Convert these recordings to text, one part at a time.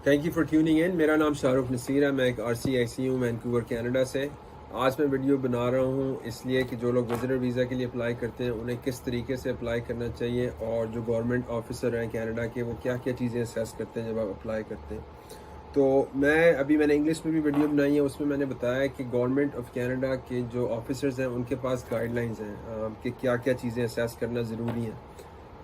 Thank you for tuning ان. میرا نام شاہ رخ نصیر ہے. میں ایک RCIC ہوں وینکوور کینیڈا سے. آج میں ویڈیو بنا رہا ہوں اس لیے کہ جو لوگ وزٹر ویزا کے لیے اپلائی کرتے ہیں انہیں کس طریقے سے اپلائی کرنا چاہیے، اور جو گورنمنٹ آفیسر ہیں کینیڈا کے وہ کیا کیا چیزیں اسیس کرتے ہیں جب آپ اپلائی کرتے ہیں. تو میں نے انگلش میں بھی ویڈیو بنائی ہے، اس میں نے بتایا کہ گورنمنٹ آف کینیڈا کے جو آفیسرز ہیں ان کے پاس گائیڈ لائنز ہیں کہ کیا کیا چیزیں اسیس کرنا ضروری ہیں.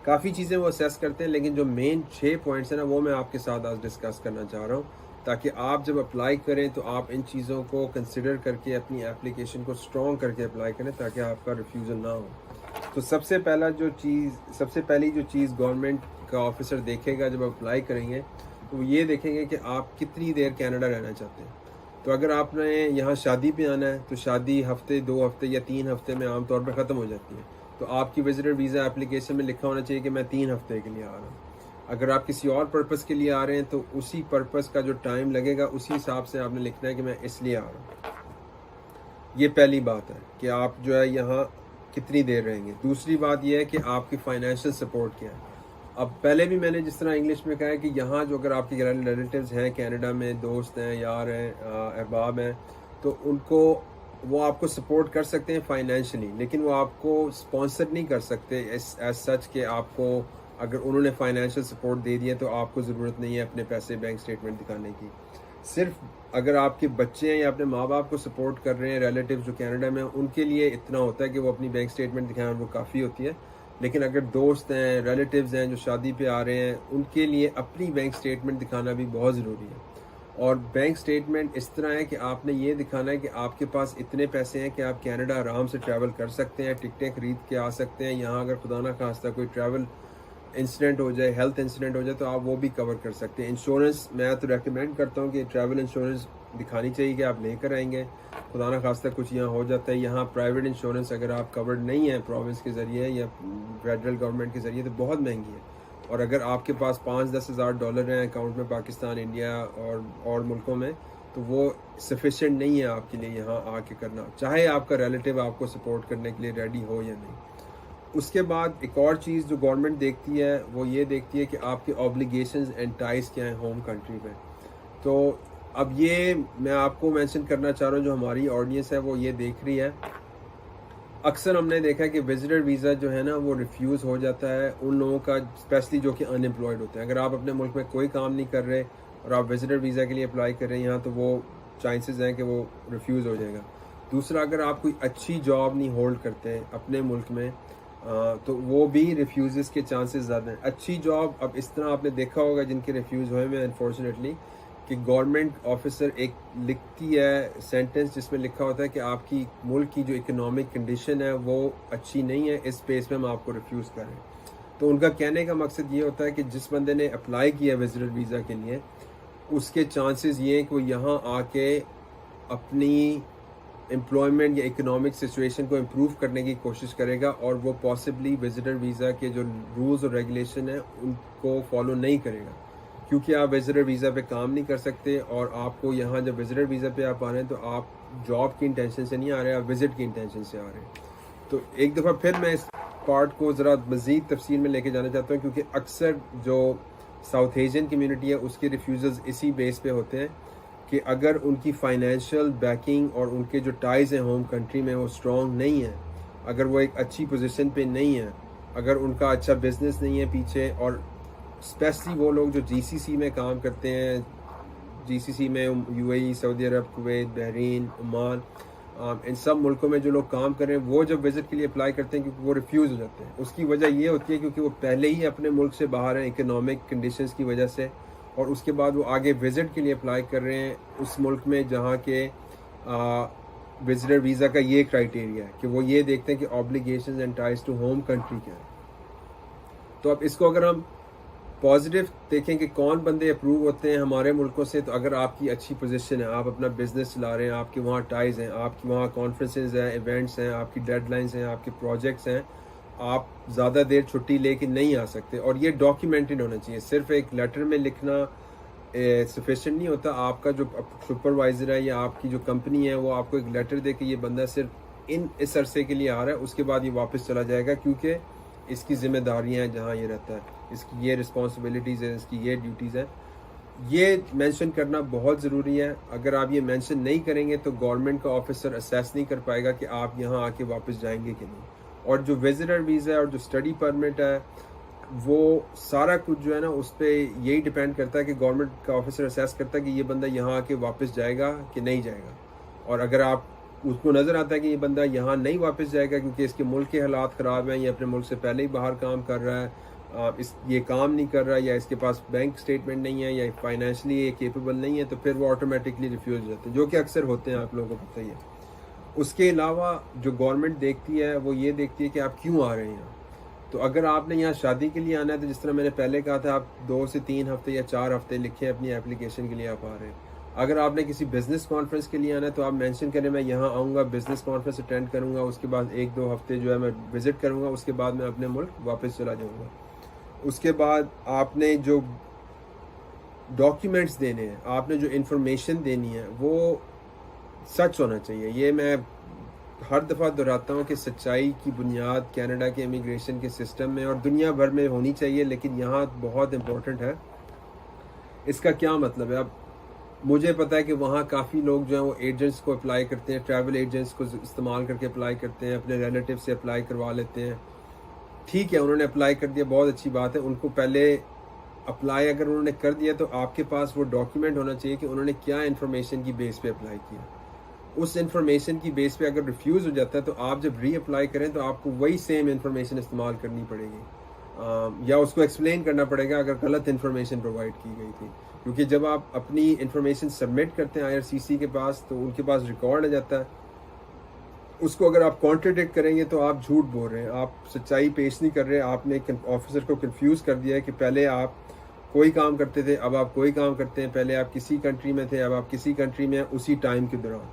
کافی چیزیں وہ اسیس کرتے ہیں، لیکن جو مین 6 پوائنٹس ہیں نا وہ میں آپ کے ساتھ آج ڈسکس کرنا چاہ رہا ہوں، تاکہ آپ جب اپلائی کریں تو آپ ان چیزوں کو کنسیڈر کر کے اپنی اپلیکیشن کو اسٹرانگ کر کے اپلائی کریں تاکہ آپ کا ریفیوزل نہ ہو. تو سب سے پہلی جو چیز گورنمنٹ کا آفیسر دیکھے گا جب اپلائی کریں گے تو وہ یہ دیکھیں گے کہ آپ کتنی دیر کینیڈا رہنا چاہتے ہیں. تو اگر آپ نے یہاں شادی پہ آنا ہے تو شادی ہفتے 2 ہفتے یا 3 ہفتے میں عام طور پہ ختم ہو جاتی ہے. تو آپ کی وزٹر ویزا اپلیکیشن میں لکھا ہونا چاہیے کہ میں 3 ہفتے کے لیے آ رہا ہوں. اگر آپ کسی اور پرپس کے لیے آ رہے ہیں تو اسی پرپس کا جو ٹائم لگے گا اسی حساب سے آپ نے لکھنا ہے کہ میں اس لیے آ رہا ہوں. یہ پہلی بات ہے کہ آپ جو ہے یہاں کتنی دیر رہیں گے. دوسری بات یہ ہے کہ آپ کی فائنینشیل سپورٹ کیا ہے. اب پہلے بھی میں نے جس طرح انگلش میں کہا ہے کہ یہاں جو اگر آپ کے ریلیٹیوز ہیں کینیڈا میں، دوست ہیں، یار ہیں، احباب ہیں، تو وہ آپ کو سپورٹ کر سکتے ہیں فائنینشلی، لیکن وہ آپ کو اسپانسر نہیں کر سکتے ایز سچ کہ آپ کو اگر انہوں نے فائنینشیل سپورٹ دے دیا تو آپ کو ضرورت نہیں ہے اپنے پیسے بینک اسٹیٹمنٹ دکھانے کی. صرف اگر آپ کے بچے ہیں یا اپنے ماں باپ کو سپورٹ کر رہے ہیں ریلیٹیو جو کینیڈا میں، ان کے لیے اتنا ہوتا ہے کہ وہ اپنی بینک اسٹیٹمنٹ دکھائیں اور وہ کافی ہوتی ہے. لیکن اگر دوست ہیں، ریلیٹیوز ہیں جو شادی پہ آ رہے ہیں، ان کے لیے اپنی بینک اسٹیٹمنٹ دکھانا بھی بہت ضروری ہے. اور بینک اسٹیٹمنٹ اس طرح ہے کہ آپ نے یہ دکھانا ہے کہ آپ کے پاس اتنے پیسے ہیں کہ آپ کینیڈا آرام سے ٹریول کر سکتے ہیں، ٹکٹیں خرید کے آ سکتے ہیں. یہاں اگر خدا نہ خواستہ کوئی ٹریول انسیڈنٹ ہو جائے، ہیلتھ انسیڈنٹ ہو جائے تو آپ وہ بھی کور کر سکتے ہیں. انشورنس میں تو ریکمینڈ کرتا ہوں کہ ٹریول انشورنس دکھانی چاہیے کہ آپ لے کر آئیں گے، خدا نہ خواستہ کچھ یہاں ہو جاتا ہے. یہاں پرائیویٹ انشورنس اگر آپ کورڈ نہیں ہے پروونس کے ذریعے یا فیڈرل گورنمنٹ کے ذریعے تو بہت مہنگی ہے. اور اگر آپ کے پاس $5-10 ہزار ہیں اکاؤنٹ میں پاکستان، انڈیا اور ملکوں میں، تو وہ سفیشینٹ نہیں ہے آپ کے لیے یہاں آ کے کرنا، چاہے آپ کا ریلیٹیو آپ کو سپورٹ کرنے کے لیے ریڈی ہو یا نہیں. اس کے بعد ایک اور چیز جو گورنمنٹ دیکھتی ہے وہ یہ دیکھتی ہے کہ آپ کے آبلیگیشنز اینڈ ٹائز کیا ہیں ہوم کنٹری میں. تو اب یہ میں آپ کو مینشن کرنا چاہ رہا ہوں، جو ہماری آڈینس ہے وہ یہ دیکھ رہی ہے. اکثر ہم نے دیکھا کہ وزٹر ویزا جو ہے نا وہ ریفیوز ہو جاتا ہے ان لوگوں کا، اسپیشلی جو کہ ان امپلائڈ ہوتے ہیں. اگر آپ اپنے ملک میں کوئی کام نہیں کر رہے اور آپ وزٹر ویزا کے لیے اپلائی کر رہے ہیں یہاں، تو وہ چانسز ہیں کہ وہ ریفیوز ہو جائے گا. دوسرا، اگر آپ کوئی اچھی جاب نہیں ہولڈ کرتے اپنے ملک میں تو وہ بھی ریفیوزز کے چانسز زیادہ ہیں. اچھی جاب اب اس طرح آپ نے دیکھا ہوگا جن کے ریفیوز ہوئے میں انفارچونیٹلی، کہ گورنمنٹ آفیسر ایک لکھتی ہے سینٹنس جس میں لکھا ہوتا ہے کہ آپ کی ملک کی جو اکنامک کنڈیشن ہے وہ اچھی نہیں ہے، اس بیس پہ ہم آپ کو ریفیوز کریں. تو ان کا کہنے کا مقصد یہ ہوتا ہے کہ جس بندے نے اپلائی کیا وزٹر ویزا کے لیے اس کے چانسز یہ ہیں کہ وہ یہاں آ کے اپنی امپلائمنٹ یا اکنامک سچویشن کو امپروو کرنے کی کوشش کرے گا، اور وہ پاسبلی وزٹر ویزا کے جو رولز اور ریگولیشن ہیں ان کو فالو نہیں کرے گا، کیونکہ آپ وزٹر ویزا پہ کام نہیں کر سکتے. اور آپ کو یہاں جب وزٹر ویزا پہ آپ آ رہے ہیں تو آپ جاب کی انٹینشن سے نہیں آ رہے، آپ وزٹ کی انٹینشن سے آ رہے ہیں. تو ایک دفعہ پھر میں اس پارٹ کو ذرا مزید تفصیل میں لے کے جانا چاہتا ہوں، کیونکہ اکثر جو ساؤتھ ایشین کمیونٹی ہے اس کے ریفیوزلز اسی بیس پہ ہوتے ہیں کہ اگر ان کی فائنینشیل بیکنگ اور ان کے جو ٹائز ہیں ہوم کنٹری میں وہ اسٹرانگ نہیں ہیں، اگر وہ ایک اچھی پوزیشن پہ نہیں ہیں، اگر ان کا اچھا بزنس نہیں ہے پیچھے، اور اسپیشلی وہ لوگ جو GCC میں کام کرتے ہیں، GCC میں UAE، سعودی عرب، کویت، بحرین، عمان، ان سب ملکوں میں جو لوگ کام کر رہے ہیں وہ جب وزٹ کے لیے اپلائی کرتے ہیں کیونکہ وہ ریفیوز ہو جاتے ہیں. اس کی وجہ یہ ہوتی ہے کیونکہ وہ پہلے ہی اپنے ملک سے باہر ہیں اکنامک کنڈیشنز کی وجہ سے، اور اس کے بعد وہ آگے وزٹ کے لیے اپلائی کر رہے ہیں اس ملک میں جہاں کے وزٹر ویزا کا یہ کرائٹیریا ہے کہ وہ یہ دیکھتے ہیں کہ obligations and ties to home country کیا ہے. تو اب اس کو اگر ہم پازیٹیو دیکھیں کہ کون بندے اپروو ہوتے ہیں ہمارے ملکوں سے، تو اگر آپ کی اچھی پوزیشن ہے، آپ اپنا بزنس چلا رہے ہیں، آپ کے وہاں ٹائز ہیں، آپ کی وہاں کانفرنسز ہیں، ایونٹس ہیں، آپ کی ڈیڈ لائنز ہیں، آپ کے پروجیکٹس ہیں، آپ زیادہ دیر چھٹی لے کے نہیں آ سکتے. اور یہ ڈاکیومنٹڈ ہونا چاہیے، صرف ایک لیٹر میں لکھنا سفیشینٹ نہیں ہوتا. آپ کا جو سپروائزر ہے یا آپ کی جو کمپنی ہے وہ آپ کو ایک لیٹر دے کہ یہ بندہ صرف اس عرصے کے لیے آ رہا ہے، اس کے بعد یہ واپس چلا جائے گا، کیونکہ اس کی ذمہ داریاں ہیں جہاں یہ رہتا ہے، اس کی یہ رسپانسبلٹیز ہیں، اس کی یہ ڈیوٹیز ہیں. یہ مینشن کرنا بہت ضروری ہے. اگر آپ یہ مینشن نہیں کریں گے تو گورنمنٹ کا آفیسر اسیس نہیں کر پائے گا کہ آپ یہاں آ کے واپس جائیں گے کہ نہیں. اور جو وزٹر ویزا ہے اور جو اسٹڈی پرمٹ ہے وہ سارا کچھ جو ہے نا اس پہ یہی ڈیپینڈ کرتا ہے کہ گورنمنٹ کا آفیسر اسیس کرتا ہے کہ یہ بندہ یہاں آ کے واپس جائے گا کہ نہیں جائے گا. اور اگر آپ اس کو نظر آتا ہے کہ یہ بندہ یہاں نہیں واپس جائے گا کیونکہ اس کے ملک کے حالات خراب ہیں، یہ اپنے ملک سے پہلے ہی باہر کام کر رہا ہے، یہ کام نہیں کر رہا، یا اس کے پاس بینک اسٹیٹمنٹ نہیں ہے، یا فائنینشلی یہ کیپیبل نہیں ہے، تو پھر وہ آٹومیٹکلی ریفیوز ہو جاتے ہیں، جو کہ اکثر ہوتے ہیں، آپ لوگوں کو پتہ ہی ہے. اس کے علاوہ جو گورنمنٹ دیکھتی ہے وہ یہ دیکھتی ہے کہ آپ کیوں آ رہے ہیں. تو اگر آپ نے یہاں شادی کے لیے آنا ہے تو جس طرح میں نے پہلے کہا تھا، آپ 2 سے 3 ہفتے یا 4 ہفتے لکھیں اپنی اپلیکیشن کے لیے آپ آ رہے ہیں. اگر آپ نے کسی بزنس کانفرنس کے لیے آنا ہے تو آپ مینشن کریں میں یہاں آؤں گا، بزنس کانفرنس اٹینڈ کروں گا، اس کے بعد 1-2 ہفتے جو ہے میں وزٹ کروں گا، اس کے بعد میں اپنے ملک واپس چلا جاؤں گا. اس کے بعد آپ نے جو ڈاکیومنٹس دینے ہیں، آپ نے جو انفارمیشن دینی ہے وہ سچ ہونا چاہیے. یہ میں ہر دفعہ دہراتا ہوں کہ سچائی کی بنیاد کینیڈا کے امیگریشن کے سسٹم میں اور دنیا بھر میں ہونی چاہیے، لیکن یہاں بہت امپورٹنٹ ہے. اس کا کیا مطلب ہے؟ اب مجھے پتا ہے کہ وہاں کافی لوگ جو ہیں وہ ایجنٹس کو اپلائی کرتے ہیں، ٹریول ایجنٹس کو استعمال کر کے اپلائی کرتے ہیں، اپنے ریلیٹیو سے اپلائی کروا لیتے ہیں. ٹھیک ہے، انہوں نے اپلائی کر دیا، بہت اچھی بات ہے. ان کو پہلے اپلائی اگر انہوں نے کر دیا تو آپ کے پاس وہ ڈاکیومنٹ ہونا چاہیے کہ انہوں نے کیا انفارمیشن کی بیس پہ اپلائی کیا. اس انفارمیشن کی بیس پہ اگر ریفیوز ہو جاتا ہے تو آپ جب ری اپلائی کریں تو آپ کو وہی سیم انفارمیشن استعمال کرنی پڑے گی، یا اس کو ایکسپلین کرنا پڑے گا اگر غلط انفارمیشن پرووائڈ کی گئی تھی. کیونکہ جب آپ اپنی انفارمیشن سبمٹ کرتے ہیں IRCC کے پاس تو ان کے پاس ریکارڈ آ جاتا ہے. اس کو اگر آپ کانٹراڈکٹ کریں گے تو آپ جھوٹ بول رہے ہیں، آپ سچائی پیش نہیں کر رہے. آپ نے آفیسر کو کنفیوز کر دیا ہے کہ پہلے آپ کوئی کام کرتے تھے، اب آپ کوئی کام کرتے ہیں، پہلے آپ کسی کنٹری میں تھے، اب آپ کسی کنٹری میں ہیں اسی ٹائم کے دوران.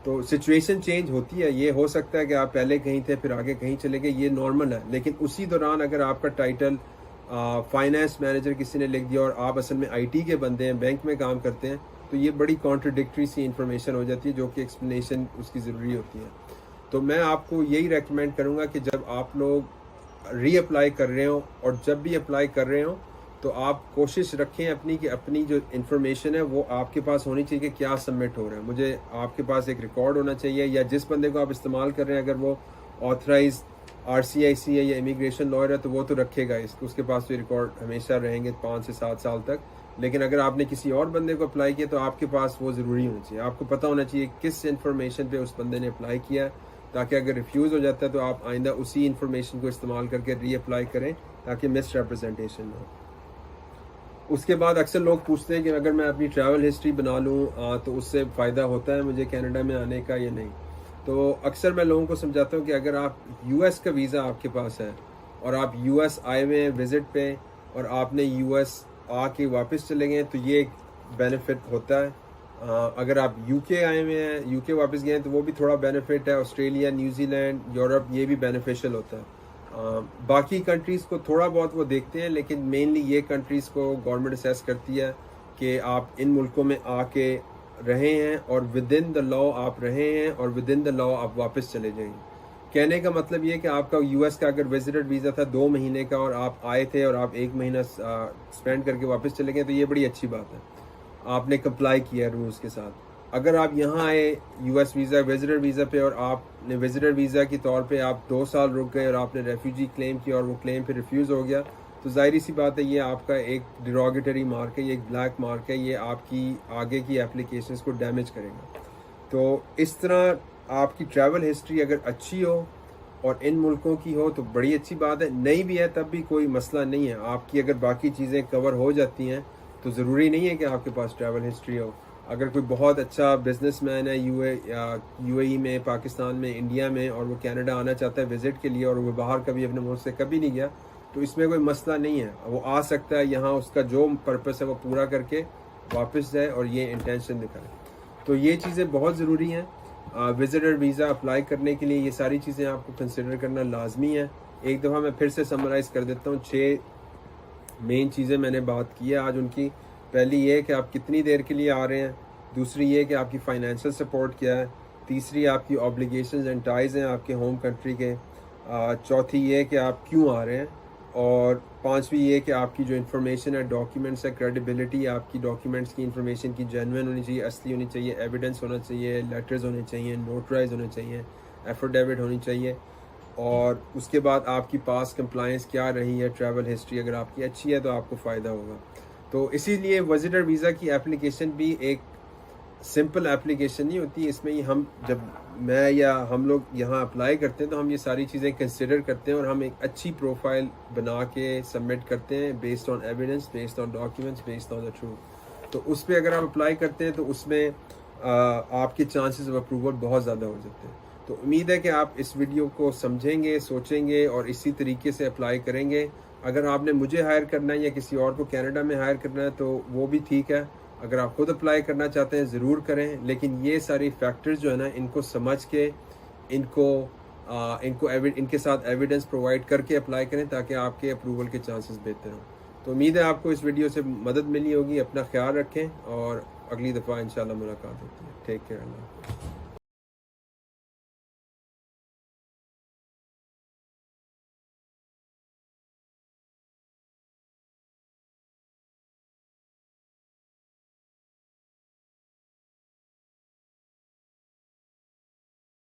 تو سچویشن چینج ہوتی ہے. یہ ہو سکتا ہے کہ آپ پہلے کہیں تھے پھر آگے کہیں چلے گئے، یہ نارمل ہے. لیکن اسی دوران اگر آپ کا ٹائٹل فائنانس مینیجر کسی نے لکھ دیا اور آپ اصل میں IT کے بندے ہیں، بینک میں کام کرتے ہیں، تو یہ بڑی کانٹراڈکٹری سی انفارمیشن ہو جاتی ہے جو کہ ایکسپلینیشن اس کی ضروری ہوتی ہے. تو میں آپ کو یہی ریکمینڈ کروں گا کہ جب آپ لوگ ری اپلائی کر رہے ہوں اور جب بھی اپلائی کر رہے ہوں تو آپ کوشش رکھیں کہ اپنی جو انفارمیشن ہے وہ آپ کے پاس ہونی چاہیے کہ کیا سبمٹ ہو رہا ہے. مجھے آپ کے پاس ایک ریکارڈ ہونا چاہیے، یا جس بندے کو آپ استعمال کر رہے ہیں اگر وہ آتھرائز RCIC ہے یا امیگریشن لائر ہے تو وہ تو رکھے گا، اس کے پاس تو ریکارڈ ہمیشہ رہیں گے 5 سے 7 سال تک. لیکن اگر آپ نے کسی اور بندے کو اپلائی کیا تو آپ کے پاس وہ ضروری ہونا چاہیے. آپ کو پتہ ہونا چاہیے کس انفارمیشن پہ اس بندے نے اپلائی کیا ہے، تاکہ اگر ریفیوز ہو جاتا ہے تو آپ آئندہ اسی انفارمیشن کو استعمال کر کے ری اپلائی کریں تاکہ مس ریپرزنٹیشن نہ ہو. اس کے بعد اکثر لوگ پوچھتے ہیں کہ اگر میں اپنی ٹریول ہسٹری بنا لوں تو اس سے فائدہ ہوتا ہے مجھے کینیڈا میں آنے کا یا نہیں. تو اکثر میں لوگوں کو سمجھاتا ہوں کہ اگر آپ US کا ویزا آپ کے پاس ہے اور آپ US آئے ہوئے ہیں وزٹ پہ اور آپ نے US آ کے واپس چلے گئے تو یہ ایک بینیفٹ ہوتا ہے. اگر آپ UK آئے ہوئے ہیں، UK واپس گئے ہیں تو وہ بھی تھوڑا بینیفٹ ہے. آسٹریلیا، نیوزی لینڈ، یورپ یہ بھی بینیفیشل ہوتا ہے. باقی کنٹریز کو تھوڑا بہت وہ دیکھتے ہیں، لیکن مینلی یہ کنٹریز کو گورنمنٹ اسیس کرتی ہے کہ آپ ان ملکوں میں آ کے رہے ہیں اور ود ان دا لا آپ رہے ہیں اور ود ان دا لا آپ واپس چلے جائیں گے. کہنے کا مطلب یہ کہ آپ کا US کا اگر وزٹر ویزا تھا 2 مہینے کا اور آپ آئے تھے اور آپ 1 مہینہ اسپینڈ کر کے واپس چلے گئے تو یہ بڑی اچھی بات ہے، آپ نے کمپلائی کیا رولز کے ساتھ. اگر آپ یہاں آئے US ویزا وزٹر ویزا پہ اور آپ نے وزٹر ویزا کے طور پہ آپ 2 سال رک گئے اور آپ نے ریفیوجی کلیم کیا اور وہ کلیم پہ ریفیوز ہو گیا تو ظاہری سی بات ہے یہ آپ کا ایک ڈیروگیٹری مارک ہے، یہ ایک بلیک مارک ہے، یہ آپ کی آگے کی اپلیکیشنز کو ڈیمیج کرے گا. تو اس طرح آپ کی ٹریول ہسٹری اگر اچھی ہو اور ان ملکوں کی ہو تو بڑی اچھی بات ہے، نہیں بھی ہے تب بھی کوئی مسئلہ نہیں ہے. آپ کی اگر باقی چیزیں کور ہو جاتی ہیں تو ضروری نہیں ہے کہ آپ کے پاس ٹریول ہسٹری ہو. اگر کوئی بہت اچھا بزنس مین ہے UAE میں، پاکستان میں، انڈیا میں، اور وہ کینیڈا آنا چاہتا ہے وزٹ کے لیے اور وہ باہر کبھی اپنے ملک سے کبھی نہیں گیا تو اس میں کوئی مسئلہ نہیں ہے. وہ آ سکتا ہے یہاں، اس کا جو پرپس ہے وہ پورا کر کے واپس جائے اور یہ انٹینشن دکھائے. تو یہ چیزیں بہت ضروری ہیں. وزٹر ویزا اپلائی کرنے کے لیے یہ ساری چیزیں آپ کو کنسیڈر کرنا لازمی ہے. ایک دفعہ میں پھر سے سمرائز کر دیتا ہوں. 6 مین چیزیں میں نے بات کی ہے آج ان کی. پہلی یہ کہ آپ کتنی دیر کے لیے آ رہے ہیں، دوسری یہ کہ آپ کی فائنینشیل سپورٹ کیا ہے، تیسری آپ کی آبلیگیشنز اینڈ ٹائز ہیں آپ کے ہوم کنٹری کے، چوتھی یہ کہ آپ کیوں آ رہے ہیں، اور پانچویں یہ کہ آپ کی جو انفارمیشن ہے، ڈاکیومنٹس ہے، کریڈیبلٹی آپ کی ڈاکیومنٹس کی انفارمیشن کی جینوئن ہونی چاہیے، اصلی ہونی چاہیے، ایویڈنس ہونا چاہیے، لیٹرز ہونے چاہیے، نوٹرائز ہونے چاہیے، ایفیڈیوٹ ہونی چاہیے، اور اس کے بعد آپ کی پاس کمپلائنس کیا رہی ہے، ٹریول ہسٹری اگر آپ کی اچھی ہے تو آپ کو فائدہ ہوگا۔ تو اسی لیے وزٹر ویزا کی اپلیکیشن بھی ایک سمپل اپلیکیشن نہیں ہوتی، اس میں ہی جب میں یا ہم لوگ یہاں اپلائی کرتے ہیں تو ہم یہ ساری چیزیں کنسیڈر کرتے ہیں اور ہم ایک اچھی پروفائل بنا کے سبمٹ کرتے ہیں based on evidence, based on documents, based on the truth. تو اس پہ اگر آپ اپلائی کرتے ہیں تو اس میں آپ کے چانسز آف اپروول بہت زیادہ ہو جاتے ہیں۔ تو امید ہے کہ آپ اس ویڈیو کو سمجھیں گے، سوچیں گے اور اسی طریقے سے اپلائی کریں گے۔ اگر آپ نے مجھے ہائر کرنا ہے یا کسی اور کو کینیڈا میں ہائر کرنا ہے تو وہ بھی ٹھیک ہے، اگر آپ خود اپلائی کرنا چاہتے ہیں ضرور کریں، لیکن یہ ساری فیکٹرز جو ہے نا ان کو سمجھ کے ان کے ساتھ ایویڈنس پرووائڈ کر کے اپلائی کریں تاکہ آپ کے اپروول کے چانسز بہتر ہوں۔ تو امید ہے آپ کو اس ویڈیو سے مدد ملی ہوگی۔ اپنا خیال رکھیں اور اگلی دفعہ انشاءاللہ ملاقات ہوتی ہے۔ ٹیک کیئر، اللہ حافظ۔